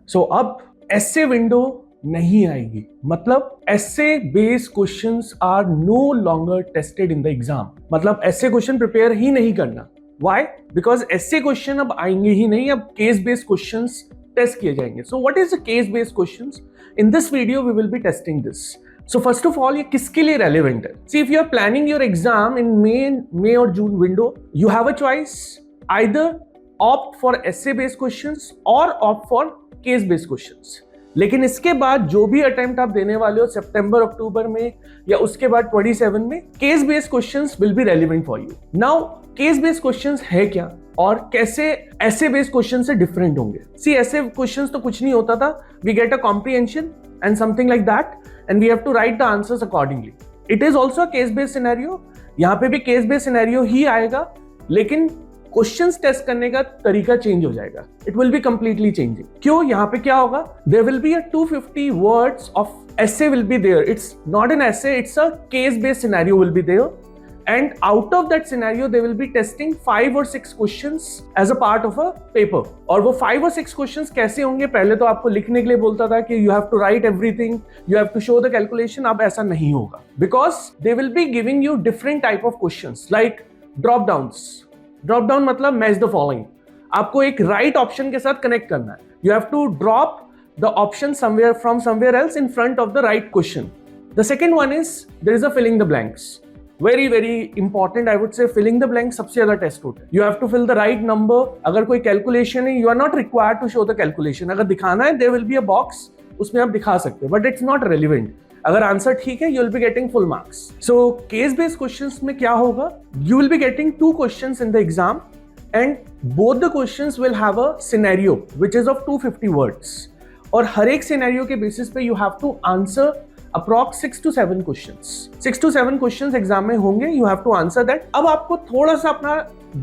सो अब ऐसे विंडो नहीं आएगी, मतलब ऐसे based questions are no longer tested in the exam. मतलब ऐसे क्वेश्चन प्रिपेयर ही नहीं करना। व्हाई? बिकॉज ऐसे क्वेश्चन अब आएंगे ही नहीं, अब केस बेस्ड क्वेश्चंस टेस्ट किए जाएंगे। So what is the case based questions? In this video we will be testing this. So first of all, ये किसके लिए रेलिवेंट है? See, if you are planning your exam in May और June window, you have a choice, either opt for essay based questions और opt for case based questions. लेकिन इसके बाद जो भी अटेम्प्ट आप देने वाले हो सितंबर अक्टूबर में या उसके बाद 27 में, case based questions will be relevant for you. Now case based questions है क्या और कैसे ऐसे बेस्ड क्वेश्चन से डिफरेंट होंगे? सी, ऐसे क्वेश्चंस तो कुछ नहीं होता था, we get a comprehension and something like that and we have to write the answers accordingly. It is also a case based scenario, यहाँ पे भी केस बेस्ड सिनेरियो ही आएगा, लेकिन क्वेश्चंस टेस्ट करने का तरीका चेंज हो जाएगा। It will be completely changing. क्यों? यहाँ पे क्या होगा, there will be a 250 words of essay will be there. It's not an essay, it's a case based scenario will be there, and out of that scenario they will be testing 5 or 6 questions as a part of a paper. और वो 5 or 6 questions कैसे होंगे? पहले तो आपको लिखने के लिए बोलता था कि you have to write everything, you have to show the calculation। अब ऐसा नहीं होगा, because they will be giving you different type of questions like drop downs। Drop down मतलब मैच द फॉलोइंग। आपको एक राइट ऑप्शन के साथ connect करना है। You have to drop the option somewhere from somewhere else in front of the right question. The second one is there is a filling the blanks. Very very important, I would say filling the blank सबसे ज्यादा test होता है। You have to fill the right number. अगर कोई calculation है, you are not required to show the calculation. अगर दिखाना है, there will be a box, उसमें आप दिखा सकते हो, बट इट्स नॉट रेलिवेंट। अगर आंसर ठीक है, you will be getting full marks. So case based questions में क्या होगा, you will be getting 2 questions in the exam and both the questions will have a scenario which is of 250 words, और हर एक scenario के basis पे you have to answer approx 6 to 7 questions। 6 to 7 questions exam में होंगे, you have to answer that। अब आपको थोड़ा सा अपना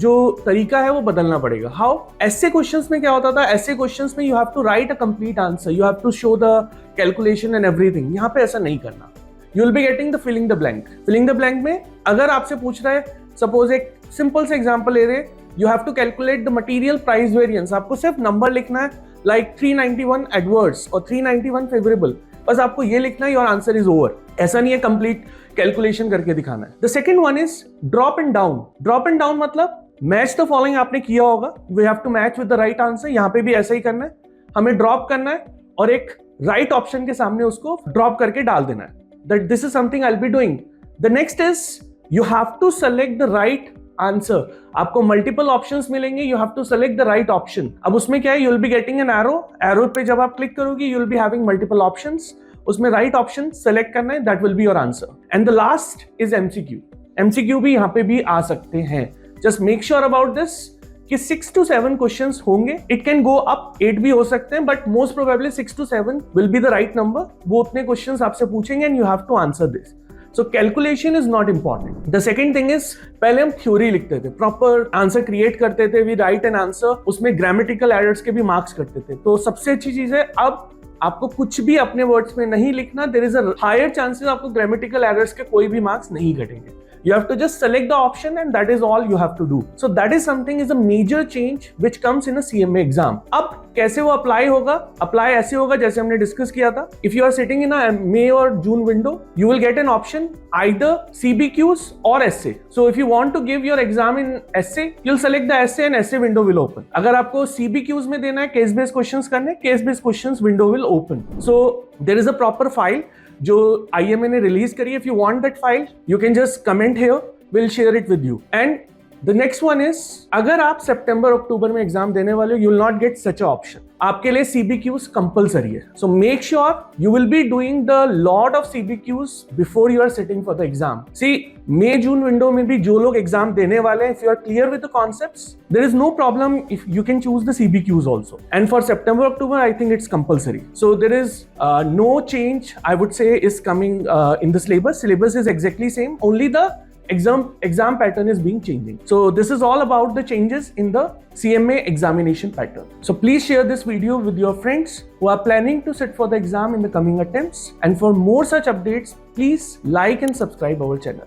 जो तरीका है वो बदलना पड़ेगा। हाउ? ऐसे क्वेश्चंस में क्या होता था, ऐसे क्वेश्चंस में you have to write a complete answer, you have to show the calculation and everything। यहाँ पे ऐसा नहीं करना। You will be getting the filling the blank। filling the blank में अगर आपसे पूछ रहा है, सपोज एक सिंपल से एग्जाम्पल ले रहे, you have to calculate the material price variance। आपको सिर्फ नंबर लिखना है, like 391 adverse और 391 favorable। बस आपको ये लिखना है, your answer is over। ऐसा नहीं है कंप्लीट कैलकुलेशन करके दिखाना है। The second one is drop and down। drop and down मतलब मैच द फॉलोइंग आपने किया होगा, we have to match with the right answer। यहाँ पे भी ऐसा ही करना है, हमें ड्रॉप करना है और एक राइट ऑप्शन के सामने उसको ड्रॉप करके डाल देना है। That this is something I'll be doing। The next is you have to select the right answer. आपको मल्टीपल ऑप्शंस मिलेंगे, you have to select the right option. अब उसमें क्या है, you will be getting an arrow. Arrow पे जब आप click करोगे, you will be having multiple options, उसमें राइट ऑप्शन सेलेक्ट करना है, that will be your answer. And the last is MCQ. MCQ भी यहाँ पे भी आ सकते हैं। Just make sure about this कि 6 to 7 क्वेश्चंस होंगे। इट कैन गो अप 8 भी हो सकते हैं, but most probably 6 to 7 will be the right number. वो उतने क्वेश्चंस आपसे पूछेंगे and you have to answer this. So calculation is not important। The second thing is, पहले हम थ्योरी लिखते थे, प्रॉपर आंसर क्रिएट करते थे, वी राइट एन आंसर, उसमें ग्रामेटिकल एरर्स के भी मार्क्स करते थे। तो सबसे अच्छी चीज है, अब आपको कुछ भी अपने वर्ड्स में नहीं लिखना। There is a higher chances आपको ग्रामेटिकल एरर्स के कोई भी मार्क्स नहीं कटेंगे। You have to just select the option and that is all you have to do। So that is something is a major change which comes in a CMA exam। अब कैसे वो apply होगा? Apply ऐसे होगा जैसे हमने discuss किया था। If you are sitting in a May और June window, you will get an option either CBQs or essay। So if you want to give your exam in essay, you'll select the essay and essay window will open। अगर आपको CBQs में देना है, case based questions करने, case based questions window will open। So there is a proper file जो IMA ने release करी है। If you want that file, you can just comment here, we'll share it with you। And the next one is, अगर आप सितंबर अक्टूबर में exam देने वाले हो, you will not get such a option। आपके लिए CBQs कंपलसरी है। So make sure you will be doing the lot of CBQs before you are sitting for the exam। See, May June window में भी जो लोग exam देने वाले हैं, if you are clear with the concepts, there is no problem if you can choose the CBQs also। And for September October, I think it's compulsory। So there is no change, I would say, is coming in the syllabus। Syllabus is exactly same, only the exam pattern is being changing। So this is all about the changes in the CMA examination pattern। So please share this video with your friends who are planning to sit for the exam in the coming attempts। And for more such updates, please like and subscribe our channel।